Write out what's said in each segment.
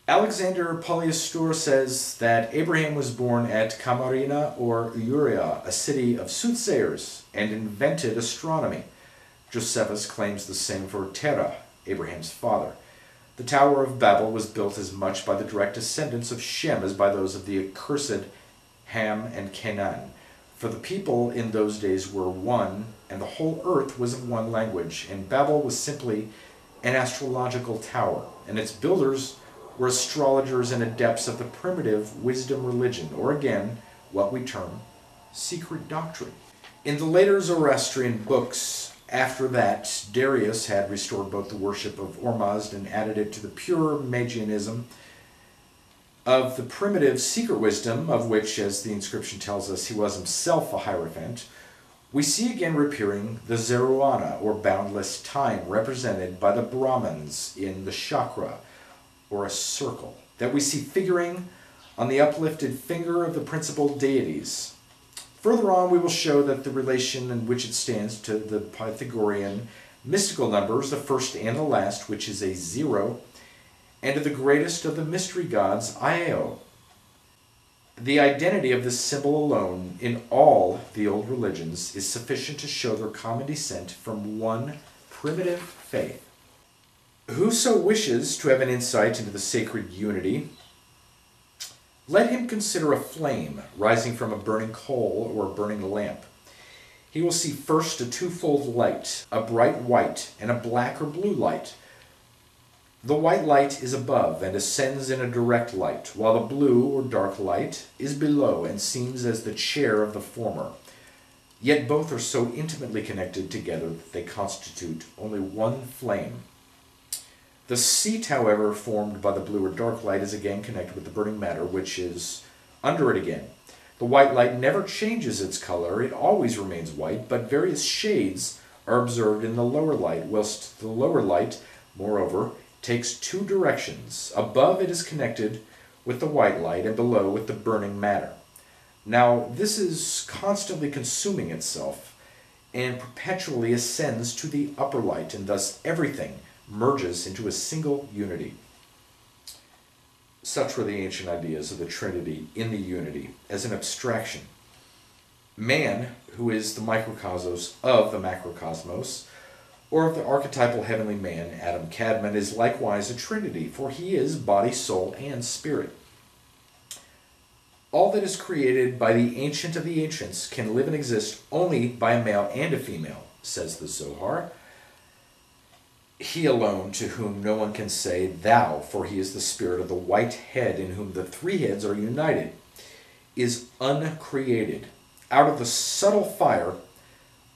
Alexander Polyastor says that Abraham was born at Camarina or Uria, a city of soothsayers, and invented astronomy. Josephus claims the same for Terah, Abraham's father. The Tower of Babel was built as much by the direct descendants of Shem as by those of the accursed Ham and Canaan. For the people in those days were one, and the whole earth was of one language, and Babel was simply an astrological tower, and its builders were astrologers and adepts of the primitive wisdom religion, or again, what we term secret doctrine. In the later Zoroastrian books, after that, Darius had restored both the worship of Ormazd and added it to the pure Magianism of the primitive secret wisdom, of which, as the inscription tells us, he was himself a hierophant. We see again reappearing the Zeruana, or boundless time, represented by the Brahmins in the chakra, or a circle, that we see figuring on the uplifted finger of the principal deities. Further on, we will show that the relation in which it stands to the Pythagorean mystical numbers, the first and the last, which is a 0, and to the greatest of the mystery gods, Io. The identity of this symbol alone in all the old religions is sufficient to show their common descent from one primitive faith. Whoso wishes to have an insight into the sacred unity, let him consider a flame rising from a burning coal or a burning lamp. He will see first a twofold light, a bright white and a black or blue light. The white light is above and ascends in a direct light, while the blue or dark light is below and seems as the chair of the former. Yet both are so intimately connected together that they constitute only one flame. The seat, however, formed by the blue or dark light is again connected with the burning matter, which is under it again. The white light never changes its color, it always remains white, but various shades are observed in the lower light, whilst the lower light, moreover, takes two directions. Above it is connected with the white light, and below with the burning matter. Now, this is constantly consuming itself, and perpetually ascends to the upper light, and thus everything merges into a single unity. Such were the ancient ideas of the Trinity in the unity as an abstraction. Man, who is the microcosmos of the macrocosmos, or of the archetypal heavenly man, Adam Kadmon, is likewise a trinity, for he is body, soul, and spirit. All that is created by the ancient of the ancients can live and exist only by a male and a female, says the Zohar. He alone, to whom no one can say thou, for he is the spirit of the white head in whom the three heads are united, is uncreated. Out of the subtle fire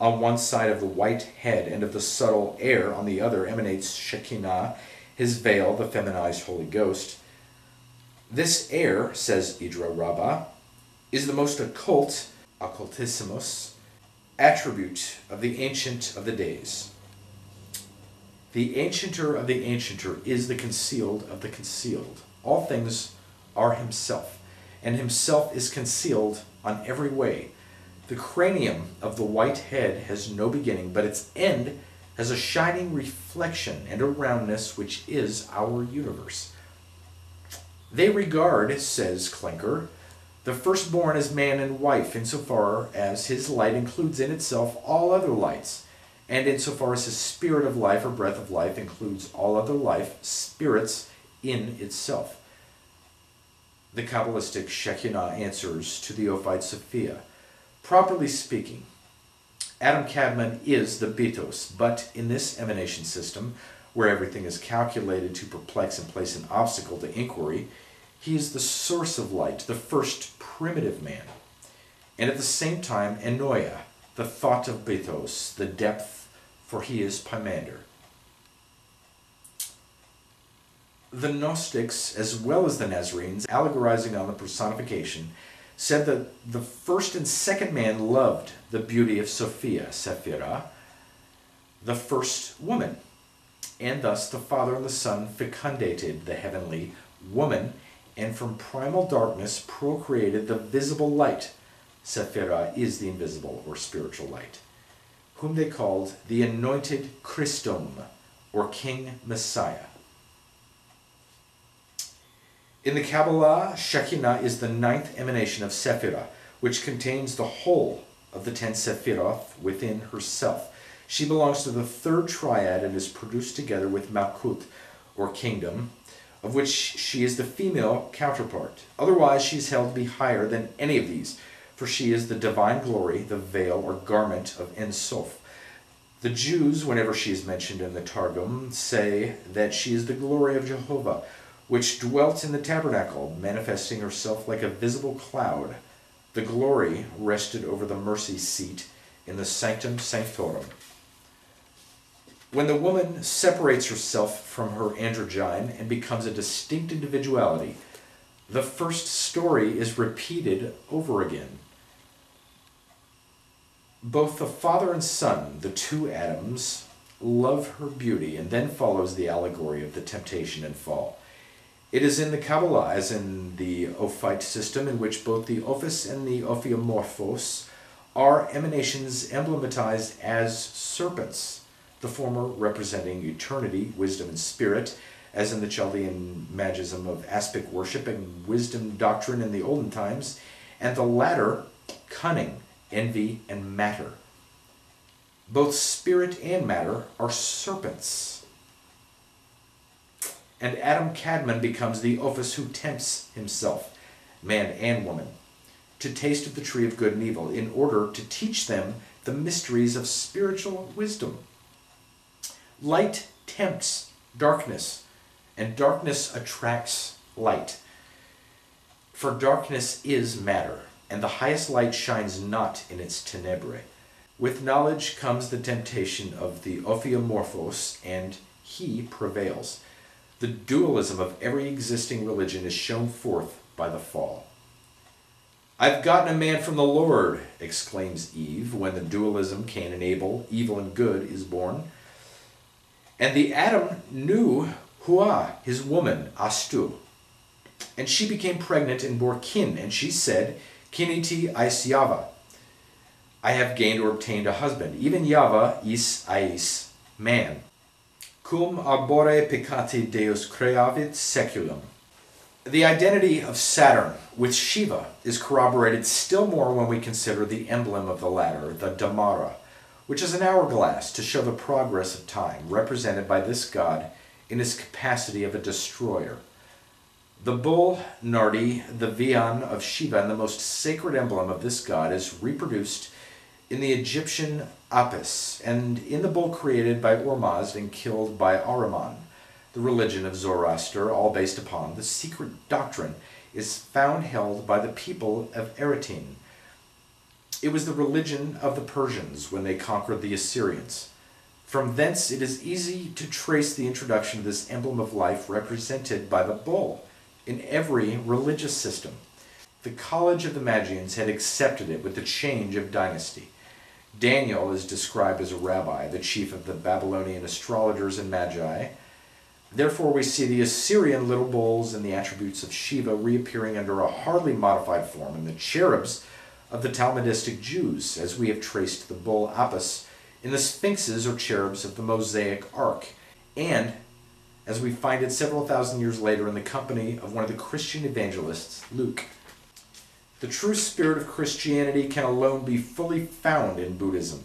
on one side of the white head and of the subtle air on the other emanates Shekinah, his veil, the feminized Holy Ghost. This air, says Idra Rabbah, is the most occult, occultissimus, attribute of the Ancient of the Days. The ancienter of the ancienter is the concealed of the concealed. All things are himself, and himself is concealed on every way. The cranium of the white head has no beginning, but its end has a shining reflection and a roundness which is our universe. They regard, says Klinker, the firstborn as man and wife, insofar as his light includes in itself all other lights, and insofar as his spirit of life or breath of life includes all other life, spirits, in itself. The Kabbalistic Shekinah answers to the Ophite Sophia. Properly speaking, Adam Kadmon is the Bitos, but in this emanation system, where everything is calculated to perplex and place an obstacle to inquiry, he is the source of light, the first primitive man, and at the same time Enoia, the thought of Bitos, the depth, for he is Pymander. The Gnostics, as well as the Nazarenes, allegorizing on the personification, said that the first and second man loved the beauty of Sophia, Sephira, the first woman, and thus the Father and the Son fecundated the heavenly woman, and from primal darkness procreated the visible light. Sephira is the invisible or spiritual light, whom they called the anointed Christum, or King Messiah. In the Kabbalah, Shekinah is the ninth emanation of Sephirah, which contains the whole of the 10 Sephiroth within herself. She belongs to the third triad and is produced together with Malkut, or kingdom, of which she is the female counterpart. Otherwise, she is held to be higher than any of these, for she is the divine glory, the veil or garment of En Sof. The Jews, whenever she is mentioned in the Targum, say that she is the glory of Jehovah, which dwelt in the tabernacle, manifesting herself like a visible cloud. The glory rested over the mercy seat in the Sanctum Sanctorum. When the woman separates herself from her androgyne and becomes a distinct individuality, the first story is repeated over again. Both the father and son, the two Adams, love her beauty, and then follows the allegory of the temptation and fall. It is in the Kabbalah, as in the Ophite system, in which both the Ophis and the Ophiomorphos are emanations emblematized as serpents, the former representing eternity, wisdom, and spirit, as in the Chaldean magism of aspic worship and wisdom doctrine in the olden times, and the latter, cunning, envy, and matter. Both spirit and matter are serpents. And Adam Kadmon becomes the Ophis who tempts himself, man and woman, to taste of the tree of good and evil, in order to teach them the mysteries of spiritual wisdom. Light tempts darkness, and darkness attracts light. For darkness is matter, and the highest light shines not in its tenebrae. With knowledge comes the temptation of the Ophiomorphos, and he prevails. The dualism of every existing religion is shown forth by the fall. "I've gotten a man from the Lord," exclaims Eve, when the dualism, Cain and Abel, evil and good, is born. And the Adam knew Hua, his woman, Astu. And she became pregnant and bore Kin, and she said, "Kiniti is Yava." I have gained or obtained a husband. Even Yava is Ais, man. Cum arbore peccati Deus creavit seculum. The identity of Saturn with Shiva is corroborated still more when we consider the emblem of the latter, the Damara, which is an hourglass to show the progress of time, represented by this god in his capacity of a destroyer. The bull Nardi, the vian of Shiva, and the most sacred emblem of this god, is reproduced in the Egyptian Apis, and in the bull created by Ormazd and killed by Ahriman. The religion of Zoroaster, all based upon the secret doctrine, is found held by the people of Eretine. It was the religion of the Persians when they conquered the Assyrians. From thence it is easy to trace the introduction of this emblem of life represented by the bull in every religious system. The College of the Magians had accepted it with the change of dynasty. Daniel is described as a rabbi, the chief of the Babylonian astrologers and magi. Therefore we see the Assyrian little bulls and the attributes of Shiva reappearing under a hardly modified form in the cherubs of the Talmudistic Jews, as we have traced the bull Apis in the sphinxes or cherubs of the Mosaic Ark, and as we find it several thousand years later in the company of one of the Christian evangelists, Luke. The true spirit of Christianity can alone be fully found in Buddhism.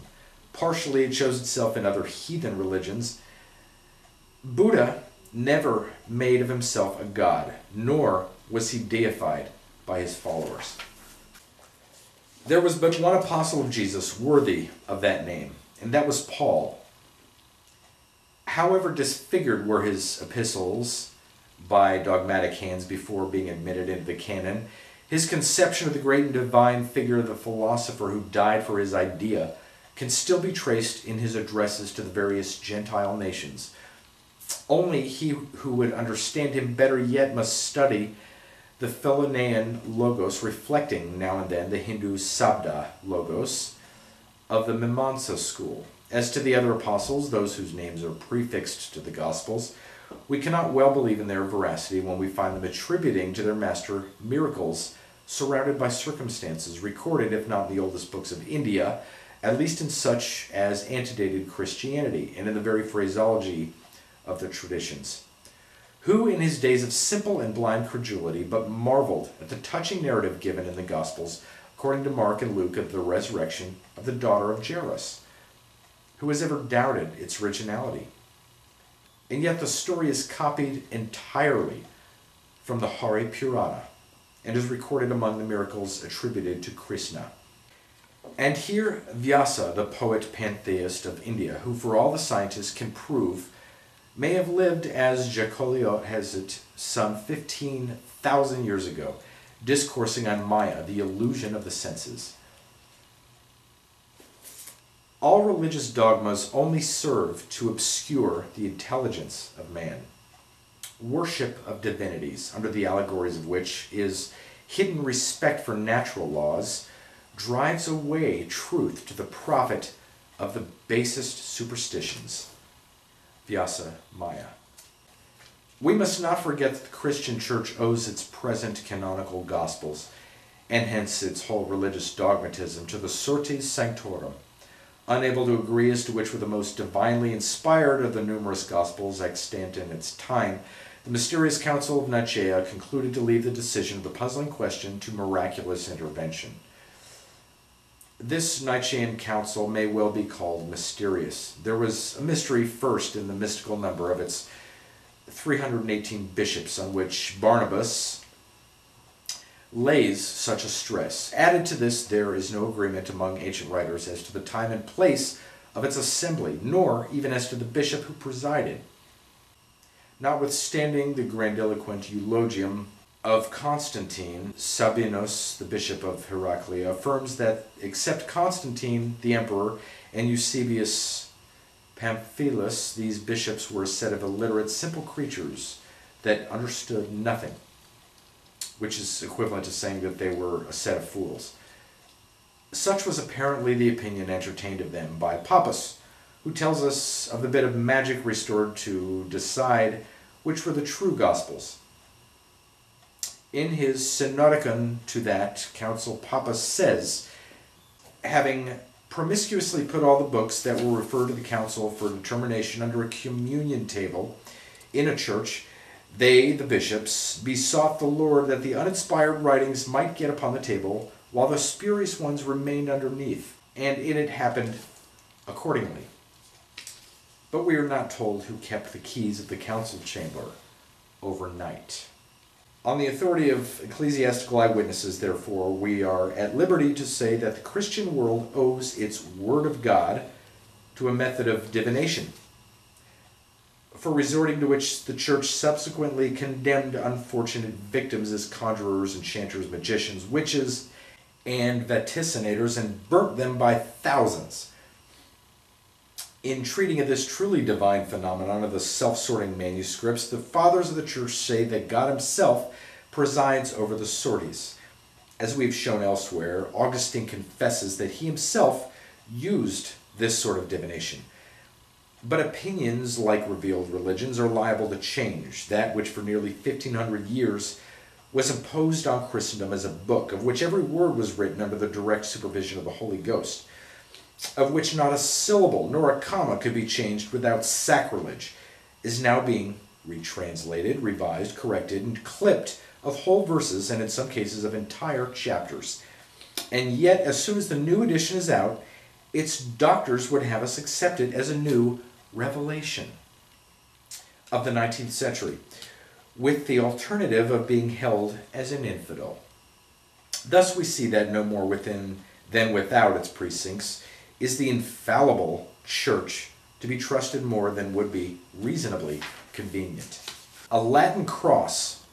Partially it shows itself in other heathen religions. Buddha never made of himself a god, nor was he deified by his followers. There was but one apostle of Jesus worthy of that name, and that was Paul. However disfigured were his epistles by dogmatic hands before being admitted into the canon, his conception of the great and divine figure of the philosopher who died for his idea can still be traced in his addresses to the various Gentile nations. Only he who would understand him better yet must study the Philonean logos, reflecting now and then the Hindu Sabda logos of the Mimamsa school. As to the other apostles, those whose names are prefixed to the Gospels, we cannot well believe in their veracity when we find them attributing to their master miracles surrounded by circumstances recorded, if not in the oldest books of India, at least in such as antedated Christianity, and in the very phraseology of the traditions. who in his days of simple and blind credulity but marveled at the touching narrative given in the Gospels, according to Mark and Luke, of the resurrection of the daughter of Jairus. Who has ever doubted its originality? And yet the story is copied entirely from the Hari Purana and is recorded among the miracles attributed to Krishna. And here Vyasa, the poet pantheist of India, who for all the scientists can prove may have lived as Jacoliot has it some 15,000 years ago, discoursing on Maya, the illusion of the senses. All religious dogmas only serve to obscure the intelligence of man. Worship of divinities, under the allegories of which is hidden respect for natural laws, drives away truth to the profit of the basest superstitions. Vyasa Maya. We must not forget that the Christian Church owes its present canonical Gospels, and hence its whole religious dogmatism, to the Sortes Sanctorum, unable to agree as to which were the most divinely inspired of the numerous Gospels extant in its time. The mysterious Council of Nicaea concluded to leave the decision of the puzzling question to miraculous intervention. This Nicaean Council may well be called mysterious. There was a mystery first in the mystical number of its 318 bishops, on which Barnabas lays such a stress. Added to this, there is no agreement among ancient writers as to the time and place of its assembly, nor even as to the bishop who presided. Notwithstanding the grandiloquent eulogium of Constantine, Sabinus, the bishop of Heraclea, affirms that except Constantine, the emperor, and Eusebius Pamphilus, these bishops were a set of illiterate, simple creatures that understood nothing, which is equivalent to saying that they were a set of fools. Such was apparently the opinion entertained of them by Pappus, who tells us of the bit of magic restored to decide which were the true Gospels. In his Synodicon to that council, Pappus says, having promiscuously put all the books that were referred to the council for determination under a communion table in a church, they, the bishops, besought the Lord that the uninspired writings might get upon the table, while the spurious ones remained underneath, and it happened accordingly. But we are not told who kept the keys of the council chamber overnight. On the authority of ecclesiastical eyewitnesses, therefore, we are at liberty to say that the Christian world owes its Word of God to a method of divination, for resorting to which the Church subsequently condemned unfortunate victims as conjurers, enchanters, magicians, witches, and vaticinators, and burnt them by thousands. In treating of this truly divine phenomenon of the self-sorting manuscripts, the fathers of the Church say that God himself presides over the sorties. As we've shown elsewhere, Augustine confesses that he himself used this sort of divination. But opinions, like revealed religions, are liable to change. That which for nearly 1,500 years was imposed on Christendom as a book, of which every word was written under the direct supervision of the Holy Ghost, of which not a syllable nor a comma could be changed without sacrilege, is now being retranslated, revised, corrected, and clipped of whole verses, and in some cases of entire chapters. And yet, as soon as the new edition is out, its doctors would have us accept it as a new revelation of the 19th century, with the alternative of being held as an infidel. Thus we see that no more within than without its precincts is the infallible Church to be trusted more than would be reasonably convenient. A Latin cross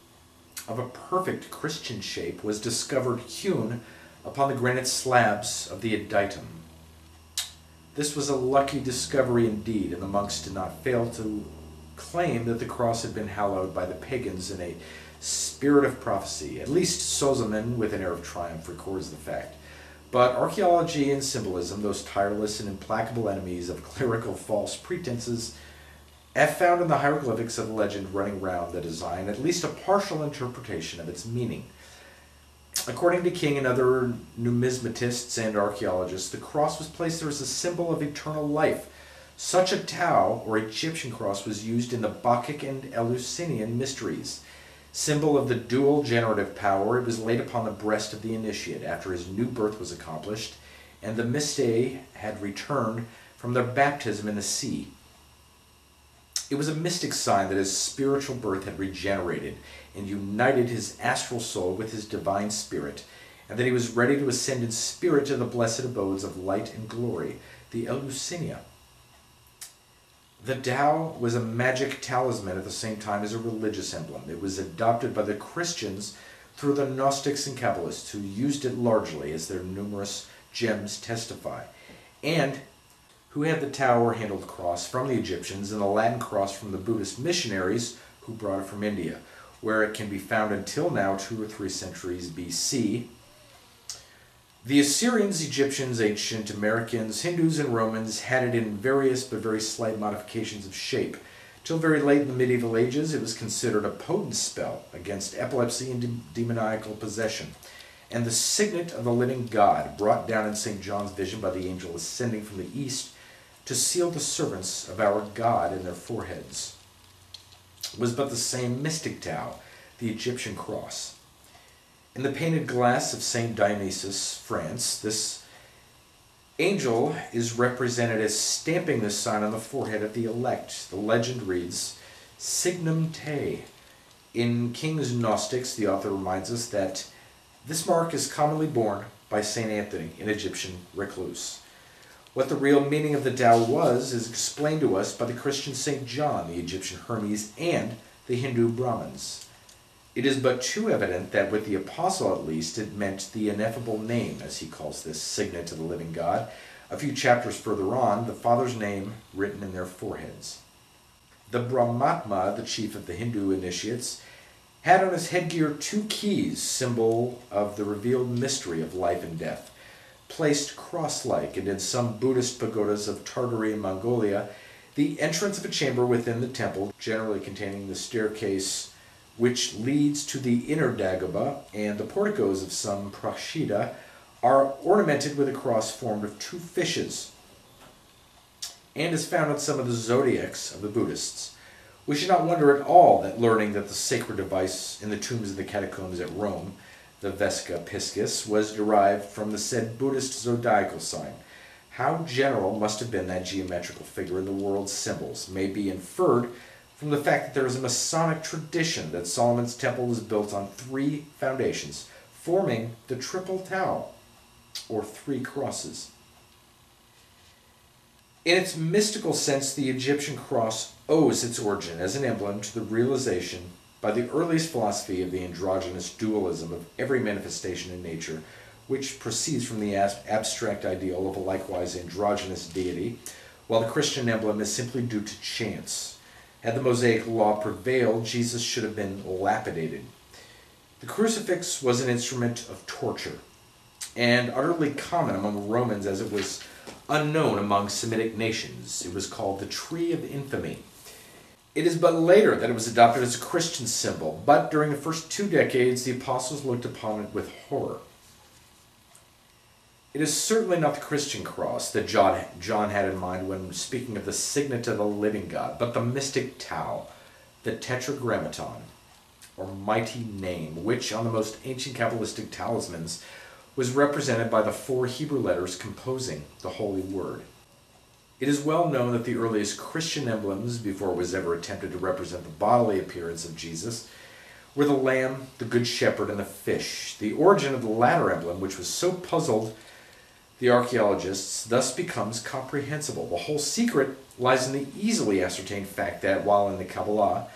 of a perfect Christian shape was discovered hewn upon the granite slabs of the adytum. This was a lucky discovery indeed, and the monks did not fail to claim that the cross had been hallowed by the pagans in a spirit of prophecy. At least Sozomen, with an air of triumph, records the fact. But archaeology and symbolism, those tireless and implacable enemies of clerical false pretenses, have found in the hieroglyphics of the legend running round the design at least a partial interpretation of its meaning. According to King and other numismatists and archaeologists, the cross was placed there as a symbol of eternal life, Such a Tau, or Egyptian cross, was used in the Bacchic and Eleusinian mysteries. Symbol of the dual generative power, it was laid upon the breast of the initiate after his new birth was accomplished, and the Mystae had returned from their baptism in the sea. It was a mystic sign that his spiritual birth had regenerated and united his astral soul with his divine spirit, and that he was ready to ascend in spirit to the blessed abodes of light and glory, the Eleusinia. The Tau was a magic talisman at the same time as a religious emblem. It was adopted by the Christians through the Gnostics and Kabbalists, who used it largely, as their numerous gems testify, and who had the Tau or handled cross from the Egyptians and the Latin cross from the Buddhist missionaries who brought it from India, where it can be found until now, 2 or 3 centuries BC. The Assyrians, Egyptians, ancient Americans, Hindus, and Romans had it in various but very slight modifications of shape. Till very late in the medieval ages, it was considered a potent spell against epilepsy and demoniacal possession, and the signet of the living God, brought down in St. John's vision by the angel ascending from the east to seal the servants of our God in their foreheads, was but the same mystic Tau, the Egyptian cross. In the painted glass of St. Dionysius, France, this angel is represented as stamping this sign on the forehead of the elect. The legend reads, Signum Te. In King's Gnostics, the author reminds us that this mark is commonly borne by St. Anthony, an Egyptian recluse. What the real meaning of the Tau was is explained to us by the Christian St. John, the Egyptian Hermes, and the Hindu Brahmins. It is but too evident that with the apostle at least it meant the ineffable name, as he calls this signet to the living God. A few chapters further on, the Father's name written in their foreheads. The Brahmatma, the chief of the Hindu initiates, had on his headgear 2 keys, symbol of the revealed mystery of life and death. Placed cross-like, and in some Buddhist pagodas of Tartary and Mongolia, the entrance of a chamber within the temple, generally containing the staircase which leads to the inner Dagoba, and the porticos of some prashida, are ornamented with a cross formed of 2 fishes, and is found in some of the zodiacs of the Buddhists. We should not wonder at all that learning that the sacred device in the tombs of the catacombs at Rome, the Vesca Piscis, was derived from the said Buddhist zodiacal sign. How general must have been that geometrical figure in the world's symbols may be inferred from the fact that there is a Masonic tradition that Solomon's temple was built on 3 foundations, forming the triple Tau, or 3 crosses. In its mystical sense, the Egyptian cross owes its origin as an emblem to the realization by the earliest philosophy of the androgynous dualism of every manifestation in nature, which proceeds from the abstract ideal of a likewise androgynous deity, while the Christian emblem is simply due to chance. Had the Mosaic law prevailed, Jesus should have been lapidated. The crucifix was an instrument of torture, and utterly common among Romans as it was unknown among Semitic nations. It was called the Tree of Infamy. It is but later that it was adopted as a Christian symbol, but during the first 2 decades, the apostles looked upon it with horror. It is certainly not the Christian cross that John had in mind when speaking of the signet of the living God, but the mystic Tau, the tetragrammaton, or mighty name, which on the most ancient Kabbalistic talismans was represented by the 4 Hebrew letters composing the Holy Word. It is well known that the earliest Christian emblems, before it was ever attempted to represent the bodily appearance of Jesus, were the lamb, the good shepherd, and the fish. The origin of the latter emblem, which was so puzzled the archaeologists, thus becomes comprehensible. The whole secret lies in the easily ascertained fact that, while in the Kabbalah,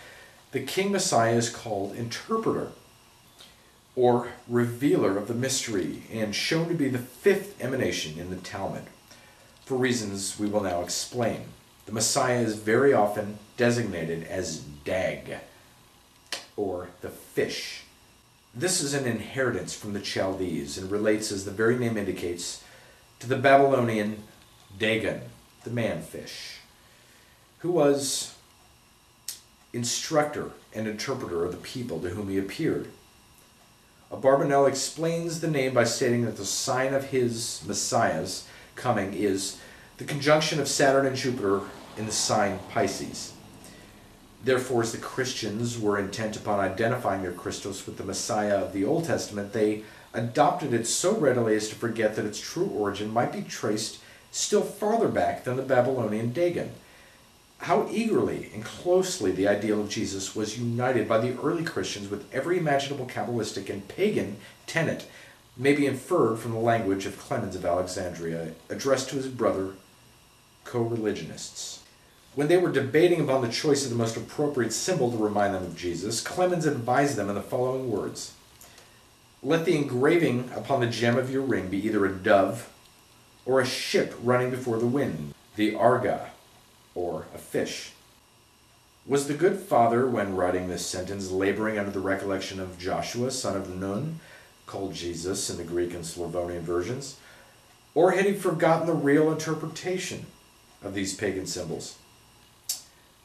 the King Messiah is called interpreter, or revealer of the mystery, and shown to be the 5th emanation in the Talmud. For reasons we will now explain. The Messiah is very often designated as Dag, or the fish. This is an inheritance from the Chaldees, and relates, as the very name indicates, to the Babylonian Dagon, the man-fish, who was instructor and interpreter of the people to whom he appeared. Abarbanel explains the name by stating that the sign of his Messiah's coming is the conjunction of Saturn and Jupiter in the sign Pisces. Therefore, as the Christians were intent upon identifying their Christos with the Messiah of the Old Testament, they adopted it so readily as to forget that its true origin might be traced still farther back than the Babylonian Dagon. How eagerly and closely the ideal of Jesus was united by the early Christians with every imaginable Kabbalistic and pagan tenet may be inferred from the language of Clemens of Alexandria, addressed to his brother co-religionists. When they were debating upon the choice of the most appropriate symbol to remind them of Jesus, Clemens advised them in the following words: "Let the engraving upon the gem of your ring be either a dove or a ship running before the wind, the arga, or a fish." Was the good father, when writing this sentence, laboring under the recollection of Joshua, son of Nun, called Jesus in the Greek and Slavonian versions? Or had he forgotten the real interpretation of these pagan symbols?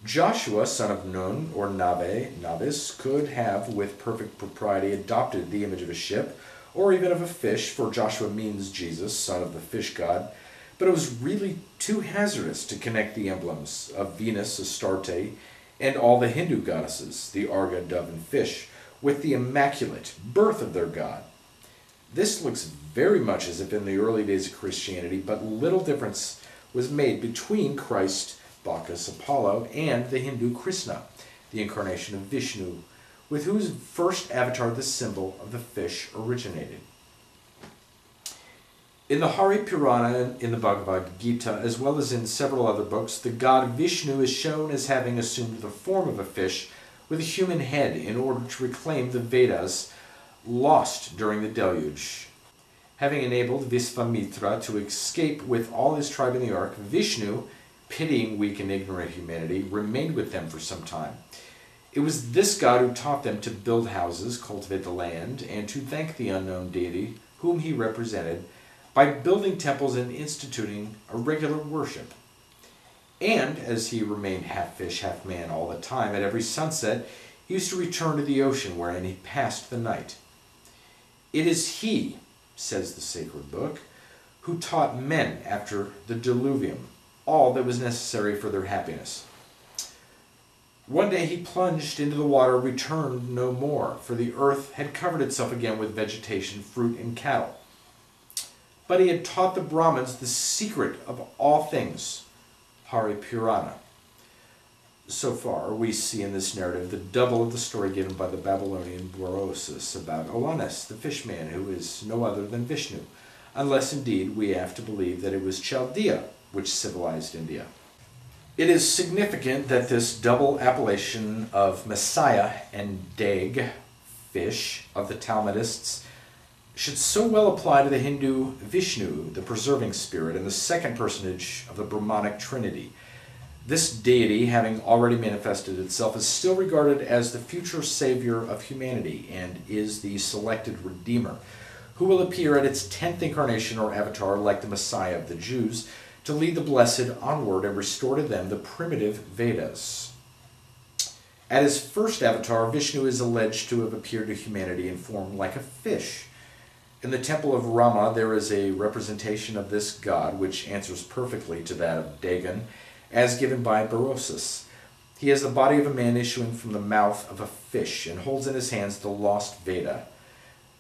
Joshua, son of Nun, or Nabis, could have, with perfect propriety, adopted the image of a ship, or even of a fish, for Joshua means Jesus, son of the fish god, but it was really too hazardous to connect the emblems of Venus, Astarte, and all the Hindu goddesses, the Arga, dove, and fish, with the immaculate birth of their god. This looks very much as if in the early days of Christianity, but little difference was made between Christ, Bacchus, Apollo, and the Hindu Krishna, the incarnation of Vishnu, with whose first avatar the symbol of the fish originated. In the Hari Purana, in the Bhagavad Gita, as well as in several other books, the god Vishnu is shown as having assumed the form of a fish with a human head in order to reclaim the Vedas lost during the deluge. Having enabled Visvamitra to escape with all his tribe in the ark, Vishnu, pitying weak and ignorant humanity, remained with them for some time. It was this god who taught them to build houses, cultivate the land, and to thank the unknown deity whom he represented by building temples and instituting a regular worship. And, as he remained half fish, half man all the time, at every sunset he used to return to the ocean wherein he passed the night. It is he, says the sacred book, who taught men after the diluvium all that was necessary for their happiness. One day he plunged into the water, returned no more, for the earth had covered itself again with vegetation, fruit, and cattle. But he had taught the Brahmins the secret of all things, Hari Purana. So far, we see in this narrative the double of the story given by the Babylonian Berosus about Oannes, the fishman, who is no other than Vishnu, unless indeed we have to believe that it was Chaldea which civilized India. It is significant that this double appellation of Messiah and Dag, fish, of the Talmudists should so well apply to the Hindu Vishnu, the preserving spirit, and the second personage of the Brahmanic Trinity. This deity, having already manifested itself, is still regarded as the future savior of humanity and is the selected Redeemer, who will appear at its 10th incarnation or avatar like the Messiah of the Jews, to lead the blessed onward and restore to them the primitive Vedas. At his first avatar, Vishnu is alleged to have appeared to humanity in form like a fish. In the temple of Rama, there is a representation of this god which answers perfectly to that of Dagon, as given by Berosus. He has the body of a man issuing from the mouth of a fish and holds in his hands the lost Veda.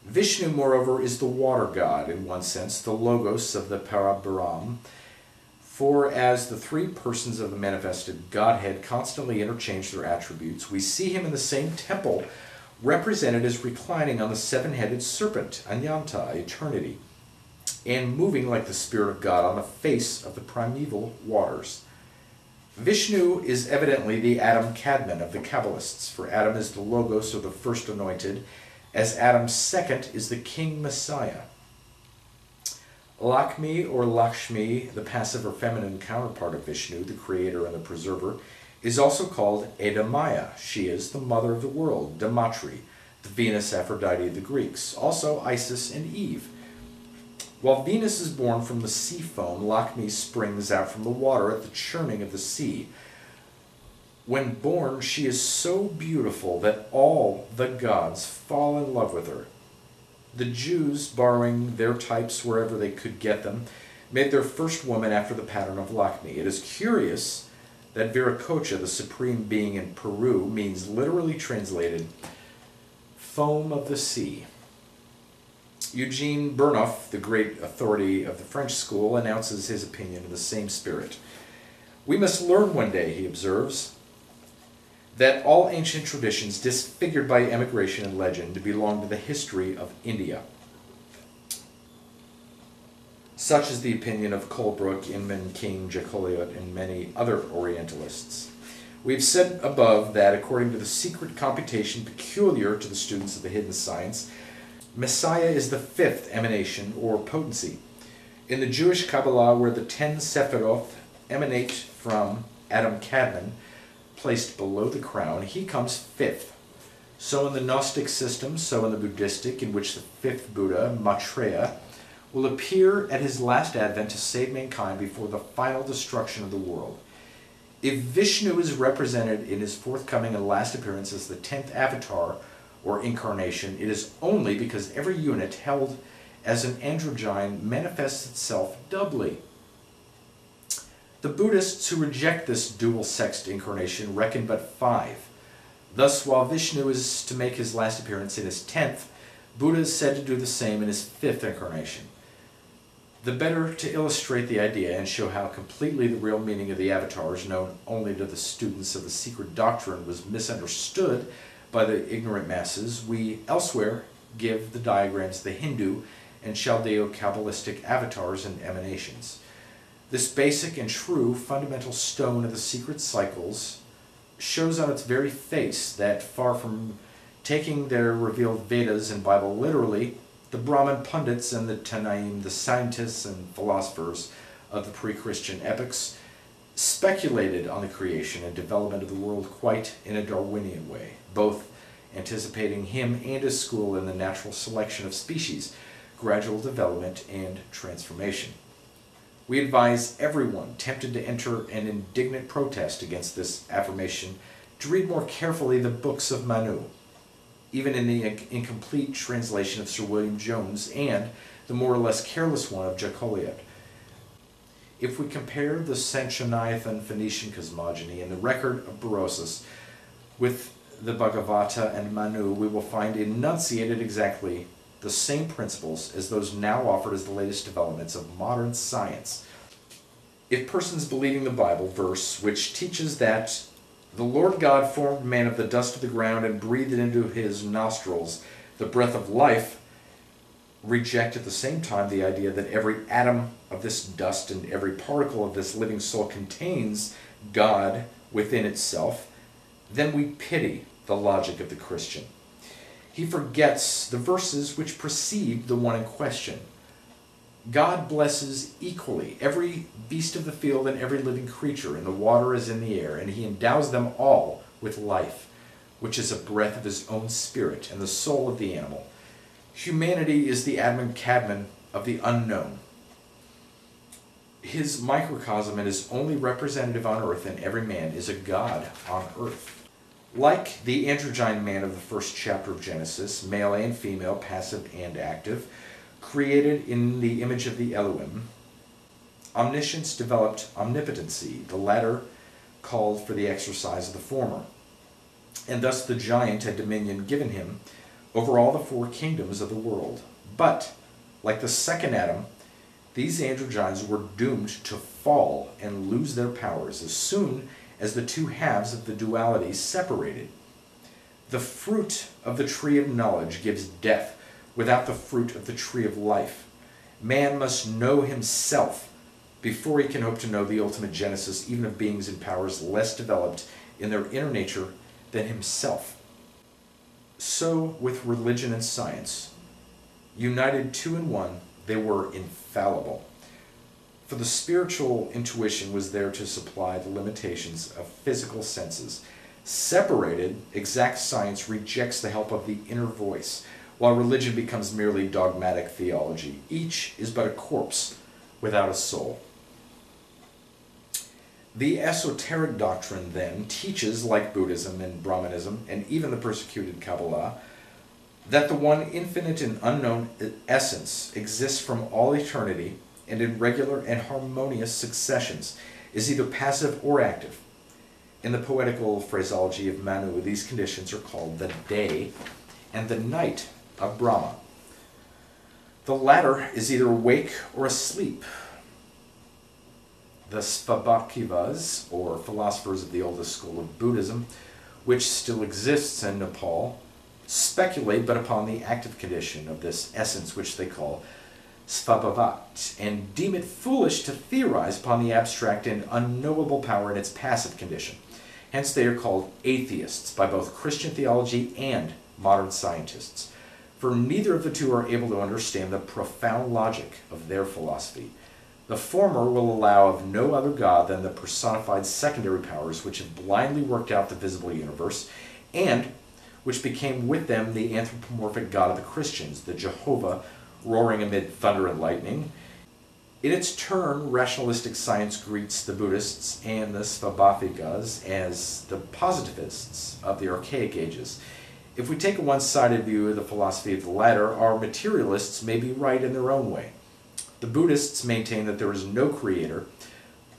Vishnu, moreover, is the water god, in one sense, the logos of the Parabrahm, for as the three persons of the manifested Godhead constantly interchange their attributes, we see him in the same temple represented as reclining on the seven-headed serpent, Anyanta, eternity, and moving like the Spirit of God on the face of the primeval waters. Vishnu is evidently the Adam Kadmon of the Kabbalists, for Adam is the Logos, or the first anointed, as Adam's second is the King Messiah. Lakshmi, or Lakshmi, the passive or feminine counterpart of Vishnu, the creator and the preserver, is also called Edamaya. She is the mother of the world, Damatri, the Venus Aphrodite of the Greeks, also Isis and Eve. While Venus is born from the sea foam, Lakshmi springs out from the water at the churning of the sea. When born, she is so beautiful that all the gods fall in love with her. The Jews, borrowing their types wherever they could get them, made their first woman after the pattern of Lakshmi. It is curious that Viracocha, the supreme being in Peru, means literally translated foam of the sea. Eugene Burnouf, the great authority of the French school, announces his opinion in the same spirit. We must learn one day, he observes, that all ancient traditions disfigured by emigration and legend belong to the history of India. Such is the opinion of Colebrook, Inman, King, Jacoliot, and many other Orientalists. We've said above that, according to the secret computation peculiar to the students of the hidden science, Messiah is the fifth emanation or potency. In the Jewish Kabbalah, where the 10 Sephiroth emanate from Adam Kadmon, placed below the crown, he comes fifth. So in the Gnostic system, so in the Buddhistic, in which the fifth Buddha, Maitreya, will appear at his last advent to save mankind before the final destruction of the world. If Vishnu is represented in his forthcoming and last appearance as the 10th avatar or incarnation, it is only because every unit held as an androgyne manifests itself doubly. The Buddhists who reject this dual-sexed incarnation reckon but 5. Thus, while Vishnu is to make his last appearance in his 10th, Buddha is said to do the same in his 5th incarnation. The better to illustrate the idea and show how completely the real meaning of the avatars, known only to the students of the secret doctrine, was misunderstood by the ignorant masses, we elsewhere give the diagrams of the Hindu and Chaldeo-Kabbalistic avatars and emanations. This basic and true fundamental stone of the secret cycles shows on its very face that, far from taking their revealed Vedas and Bible literally, the Brahmin pundits and the Tanaim, the scientists and philosophers of the pre-Christian epochs, speculated on the creation and development of the world quite in a Darwinian way, both anticipating him and his school in the natural selection of species, gradual development, and transformation. We advise everyone tempted to enter an indignant protest against this affirmation to read more carefully the books of Manu, even in the incomplete translation of Sir William Jones and the more or less careless one of Jacoliot. If we compare the Sanchoniathon Phoenician cosmogony and the record of Berosus with the Bhagavata and Manu, we will find enunciated exactly the same principles as those now offered as the latest developments of modern science. If persons believing the Bible verse, which teaches that the Lord God formed man of the dust of the ground and breathed into his nostrils the breath of life, reject at the same time the idea that every atom of this dust and every particle of this living soul contains God within itself, then we pity the logic of the Christian. He forgets the verses which precede the one in question. God blesses equally every beast of the field and every living creature in the water as in the air, and he endows them all with life, which is a breath of his own spirit and the soul of the animal. Humanity is the Adam Kadmon of the unknown. His microcosm and his only representative on earth, and every man is a god on earth. Like the androgyne man of the first chapter of Genesis, male and female, passive and active, created in the image of the Elohim, omniscience developed omnipotency, the latter called for the exercise of the former. And thus the giant had dominion given him over all the 4 kingdoms of the world. But, like the second Adam, these androgynes were doomed to fall and lose their powers as soon as the 2 halves of the duality separated. The fruit of the tree of knowledge gives death without the fruit of the tree of life. Man must know himself before he can hope to know the ultimate genesis, even of beings and powers less developed in their inner nature than himself. So with religion and science. United 2 in 1, they were infallible. For the spiritual intuition was there to supply the limitations of physical senses. Separated, exact science rejects the help of the inner voice, while religion becomes merely dogmatic theology. Each is but a corpse without a soul. The esoteric doctrine, then, teaches, like Buddhism and Brahmanism, and even the persecuted Kabbalah, that the one infinite and unknown essence exists from all eternity and in regular and harmonious successions, is either passive or active. In the poetical phraseology of Manu, these conditions are called the day and the night of Brahma. The latter is either awake or asleep. The Svabhakivas, or philosophers of the oldest school of Buddhism, which still exists in Nepal, speculate but upon the active condition of this essence which they call Svabhavat, and deem it foolish to theorize upon the abstract and unknowable power in its passive condition. Hence they are called atheists by both Christian theology and modern scientists, for neither of the two are able to understand the profound logic of their philosophy. The former will allow of no other God than the personified secondary powers which have blindly worked out the visible universe, and which became with them the anthropomorphic God of the Christians, the Jehovah roaring amid thunder and lightning. In its turn, rationalistic science greets the Buddhists and the Svabhavikas as the positivists of the archaic ages. If we take a one-sided view of the philosophy of the latter, our materialists may be right in their own way. The Buddhists maintain that there is no creator,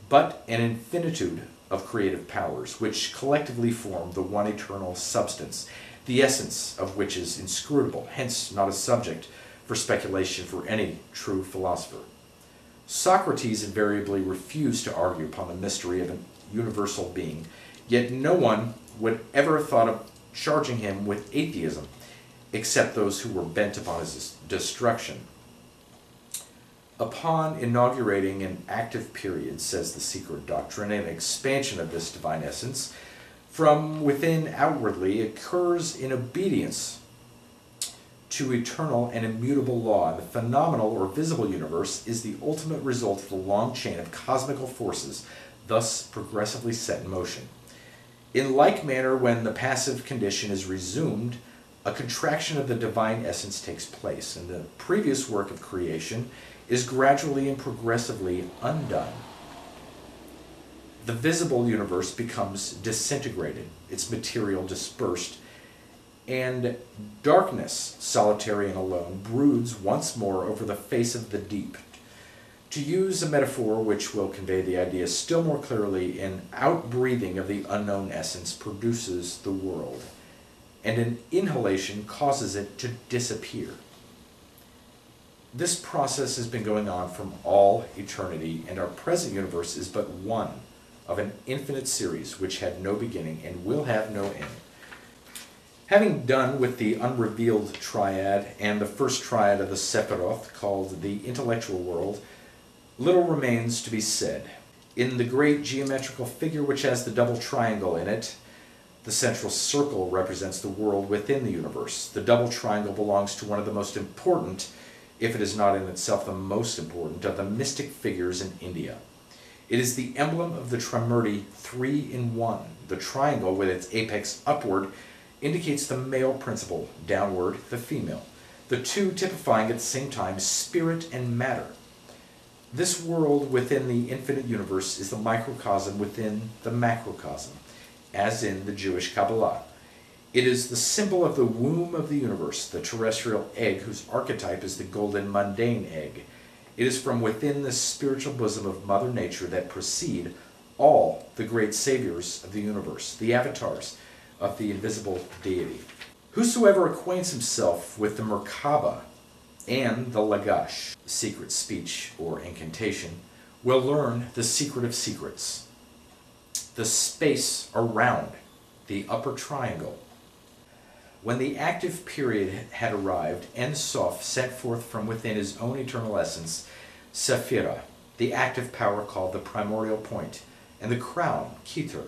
but an infinitude of creative powers, which collectively form the one eternal substance, the essence of which is inscrutable, hence not a subject for speculation for any true philosopher. Socrates invariably refused to argue upon the mystery of a universal being, yet no one would ever have thought of charging him with atheism, except those who were bent upon his destruction. Upon inaugurating an active period, says the secret doctrine, an expansion of this divine essence from within outwardly occurs in obedience to eternal and immutable law, and the phenomenal or visible universe is the ultimate result of the long chain of cosmical forces thus progressively set in motion. In like manner, when the passive condition is resumed, a contraction of the divine essence takes place, and the previous work of creation is gradually and progressively undone. The visible universe becomes disintegrated, its material dispersed, and darkness, solitary and alone, broods once more over the face of the deep. To use a metaphor which will convey the idea still more clearly, an outbreathing of the unknown essence produces the world, and an inhalation causes it to disappear. This process has been going on from all eternity, and our present universe is but one of an infinite series which had no beginning and will have no end. Having done with the unrevealed triad and the first triad of the Sephiroth, called the intellectual world, little remains to be said. In the great geometrical figure which has the double triangle in it, the central circle represents the world within the universe. The double triangle belongs to one of the most important, if it is not in itself the most important, of the mystic figures in India. It is the emblem of the Trimurti, 3 in 1. The triangle, with its apex upward, indicates the male principle, downward the female, the two typifying at the same time spirit and matter. This world within the infinite universe is the microcosm within the macrocosm, as in the Jewish Kabbalah. It is the symbol of the womb of the universe, the terrestrial egg whose archetype is the golden mundane egg. It is from within the spiritual bosom of Mother Nature that proceed all the great saviors of the universe, the avatars of the invisible deity. Whosoever acquaints himself with the Merkaba and the Lagash, secret speech or incantation, will learn the secret of secrets, the space around the upper triangle. When the active period had arrived, En-Sof sent forth from within his own eternal essence Sephira, the active power called the primordial point, and the crown, Keter.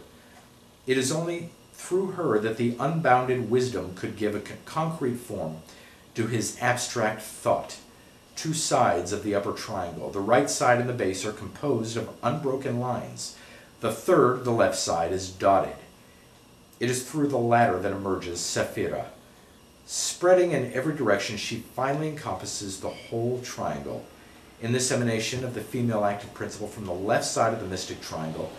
It is only through her that the unbounded wisdom could give a concrete form to his abstract thought. Two sides of the upper triangle, the right side and the base, are composed of unbroken lines. The third, the left side, is dotted. It is through the latter that emerges Sephira. Spreading in every direction, she finally encompasses the whole triangle. In this emanation of the female active principle from the left side of the mystic triangle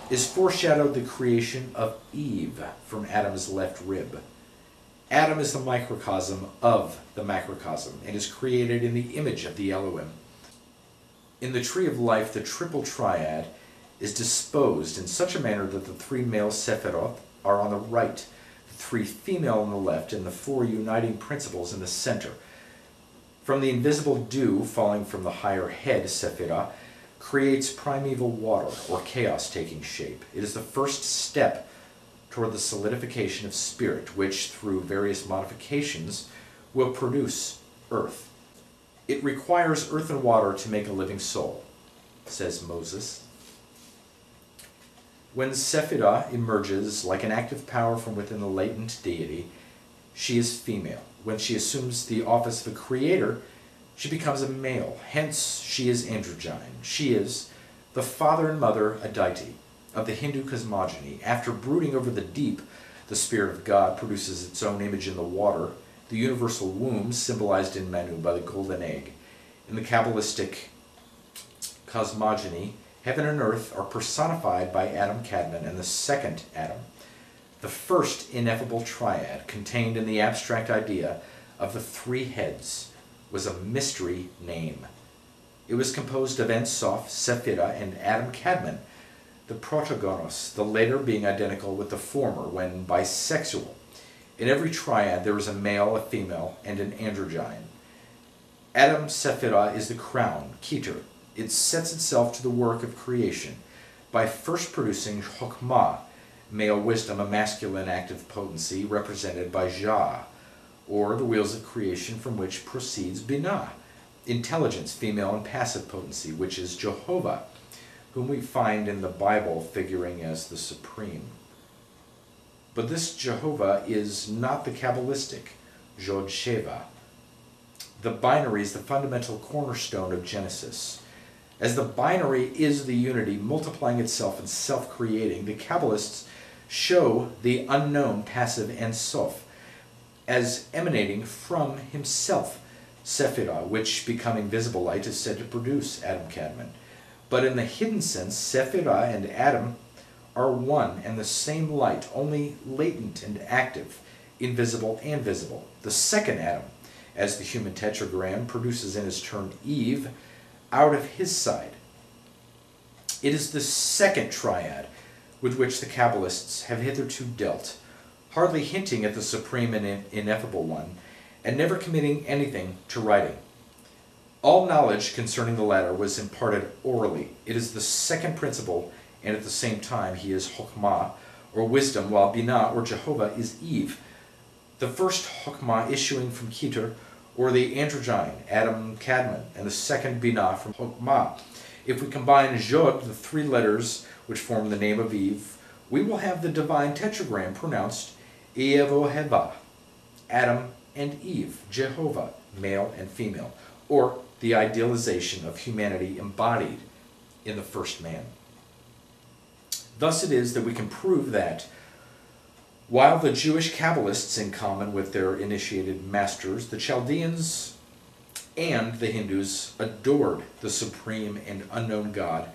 is foreshadowed the creation of Eve from Adam's left rib. Adam is the microcosm of the macrocosm and is created in the image of the Elohim. In the tree of life, the triple triad is disposed in such a manner that the three male Sephiroth are on the right, the three female on the left, and the four uniting principles in the center. From the invisible dew falling from the higher head, Sephirah creates primeval water, or chaos taking shape. It is the first step toward the solidification of spirit, which, through various modifications, will produce earth. It requires earth and water to make a living soul, says Moses. When Sephirah emerges like an active power from within the latent deity, she is female. When she assumes the office of a creator, she becomes a male. Hence, she is androgyne. She is the father and mother Aditi of the Hindu cosmogony. After brooding over the deep, the Spirit of God produces its own image in the water, the universal womb symbolized in Manu by the golden egg. In the Kabbalistic cosmogony, heaven and earth are personified by Adam Kadmon and the second Adam, the first ineffable triad contained in the abstract idea of the three heads was a mystery name. It was composed of En Sof, Sephirah, and Adam Kadmon, the protagonos, the later being identical with the former when bisexual. In every triad there is a male, a female, and an androgyne. Adam Sephirah is the crown, Keter. It sets itself to the work of creation by first producing Chokmah, male wisdom, a masculine active potency represented by Jah, or the wheels of creation from which proceeds Binah, intelligence, female and passive potency, which is Jehovah, whom we find in the Bible figuring as the supreme. But this Jehovah is not the Kabbalistic Jod Sheva. The binary is the fundamental cornerstone of Genesis. As the binary is the unity multiplying itself and self-creating, the Kabbalists show the unknown passive Ein Sof as emanating from himself, Sephirah, which, becoming visible light, is said to produce Adam Kadmon. But in the hidden sense, Sephirah and Adam are one and the same light, only latent and active, invisible and visible. The second Adam, as the human tetragram, produces in his turn Eve out of his side. It is the second triad with which the Kabbalists have hitherto dealt, hardly hinting at the supreme and ineffable one, and never committing anything to writing. All knowledge concerning the latter was imparted orally. It is the second principle, and at the same time he is Chokmah, or wisdom, while Binah, or Jehovah, is Eve. The first Chokmah issuing from Keter, or the androgyne, Adam Kadmon, and the second Binah from Chokmah. If we combine Jod, the three letters which form the name of Eve, we will have the divine tetragram pronounced Evoheva, Adam and Eve, Jehovah, male and female, or the idealization of humanity embodied in the first man. Thus it is that we can prove that while the Jewish Kabbalists, in common with their initiated masters, the Chaldeans and the Hindus, adored the supreme and unknown God,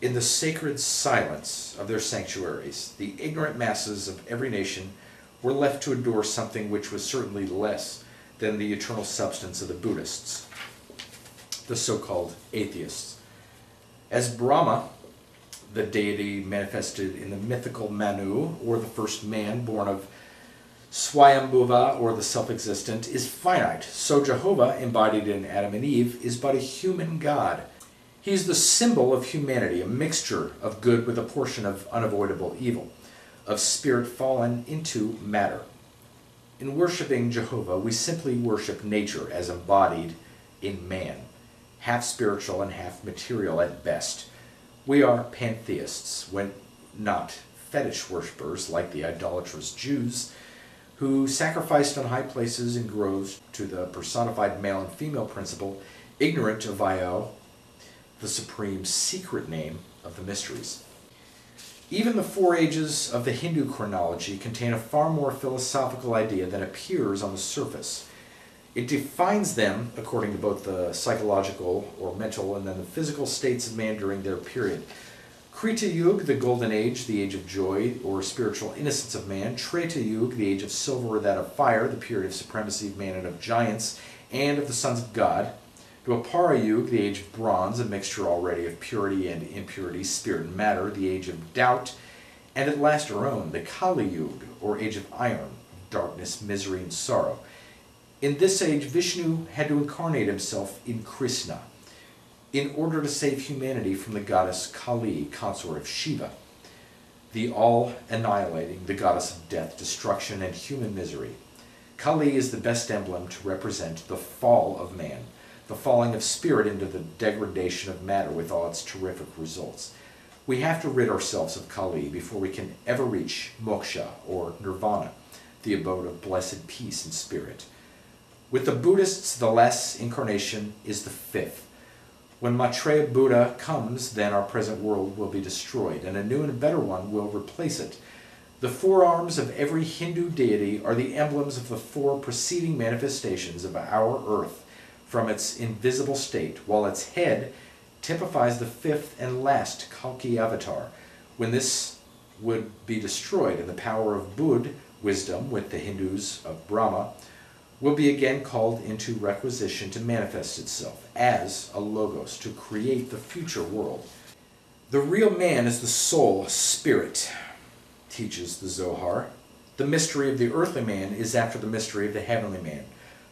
in the sacred silence of their sanctuaries, the ignorant masses of every nation were left to adore something which was certainly less than the eternal substance of the Buddhists, the so-called atheists. As Brahma, the deity manifested in the mythical Manu, or the first man born of Swayambhuva, or the self-existent, is finite, so Jehovah, embodied in Adam and Eve, is but a human God. He is the symbol of humanity, a mixture of good with a portion of unavoidable evil, of spirit fallen into matter. In worshipping Jehovah, we simply worship nature as embodied in man, half spiritual and half material at best. We are pantheists, when not fetish worshippers like the idolatrous Jews, who sacrificed on high places and groves to the personified male and female principle, ignorant of Vayo, the supreme secret name of the mysteries. Even the four ages of the Hindu chronology contain a far more philosophical idea than appears on the surface. It defines them according to both the psychological or mental and then the physical states of man during their period. Krita Yuga, the golden age, the age of joy or spiritual innocence of man. Treta Yuga, the age of silver or that of fire, the period of supremacy of man and of giants and of the sons of God. Dwapara-yug, the age of bronze, a mixture already of purity and impurity, spirit and matter, the age of doubt, and at last our own, the Kali-yug, or age of iron, darkness, misery, and sorrow. In this age, Vishnu had to incarnate himself in Krishna in order to save humanity from the goddess Kali, consort of Shiva, the all-annihilating, the goddess of death, destruction, and human misery. Kali is the best emblem to represent the fall of man, the falling of spirit into the degradation of matter with all its terrific results. We have to rid ourselves of Kali before we can ever reach moksha, or nirvana, the abode of blessed peace and spirit. With the Buddhists, the last incarnation is the fifth. When Maitreya Buddha comes, then our present world will be destroyed, and a new and better one will replace it. The forearms of every Hindu deity are the emblems of the four preceding manifestations of our earth from its invisible state, while its head typifies the fifth and last Kalki avatar, when this would be destroyed, and the power of Bud, wisdom, with the Hindus of Brahma, will be again called into requisition to manifest itself as a logos, to create the future world. The real man is the soul, spirit, teaches the Zohar. The mystery of the earthly man is after the mystery of the heavenly man.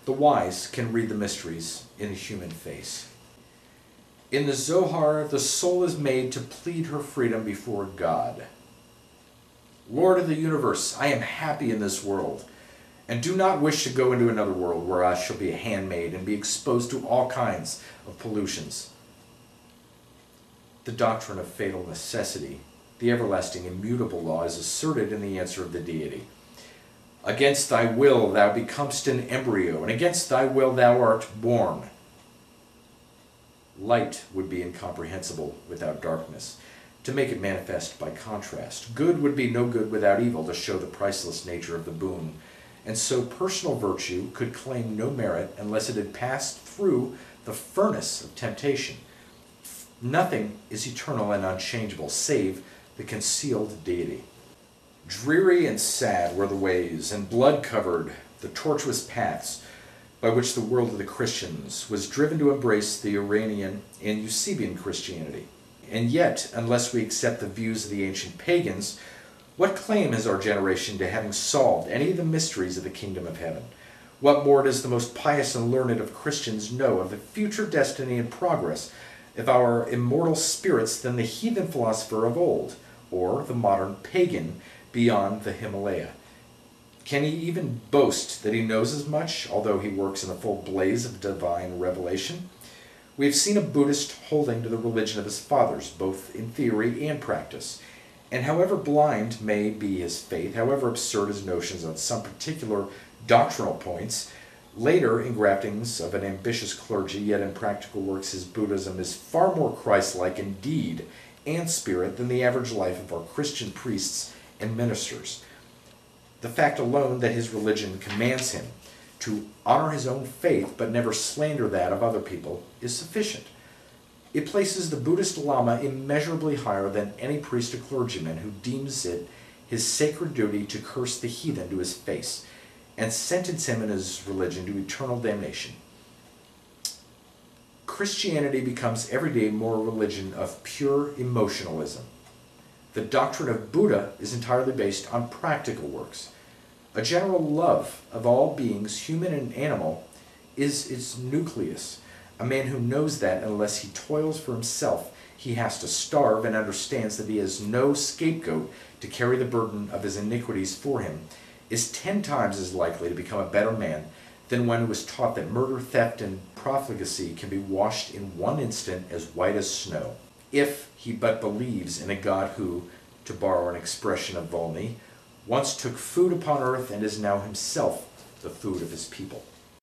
The wise can read the mysteries in the human face. In the Zohar, the soul is made to plead her freedom before God. Lord of the universe, I am happy in this world, and do not wish to go into another world where I shall be a handmaid and be exposed to all kinds of pollutions. The doctrine of fatal necessity, the everlasting immutable law, is asserted in the answer of the deity. Against thy will thou becomest an embryo, and against thy will thou art born. Light would be incomprehensible without darkness, to make it manifest by contrast. Good would be no good without evil, to show the priceless nature of the boon. And so personal virtue could claim no merit unless it had passed through the furnace of temptation. Nothing is eternal and unchangeable, save the concealed deity. Dreary and sad were the ways, and blood-covered the tortuous paths by which the world of the Christians was driven to embrace the Iranian and Eusebian Christianity. And yet, unless we accept the views of the ancient pagans, what claim has our generation to having solved any of the mysteries of the kingdom of heaven? What more does the most pious and learned of Christians know of the future destiny and progress of our immortal spirits than the heathen philosopher of old, or the modern pagan beyond the Himalaya? Can he even boast that he knows as much, although he works in the full blaze of divine revelation? We have seen a Buddhist holding to the religion of his fathers, both in theory and practice. And however blind may be his faith, however absurd his notions on some particular doctrinal points, later in graftings of an ambitious clergy, yet in practical works his Buddhism is far more Christ-like in deed and spirit than the average life of our Christian priests and ministers. The fact alone that his religion commands him to honor his own faith but never slander that of other people is sufficient. It places the Buddhist Lama immeasurably higher than any priest or clergyman who deems it his sacred duty to curse the heathen to his face and sentence him and his religion to eternal damnation. Christianity becomes every day more a religion of pure emotionalism. The doctrine of Buddha is entirely based on practical works. A general love of all beings, human and animal, is its nucleus. A man who knows that unless he toils for himself, he has to starve, and understands that he has no scapegoat to carry the burden of his iniquities for him, is 10 times as likely to become a better man than one who is taught that murder, theft, and profligacy can be washed in one instant as white as snow, if he but believes in a God who, to borrow an expression of Volney, once took food upon earth and is now himself the food of his people.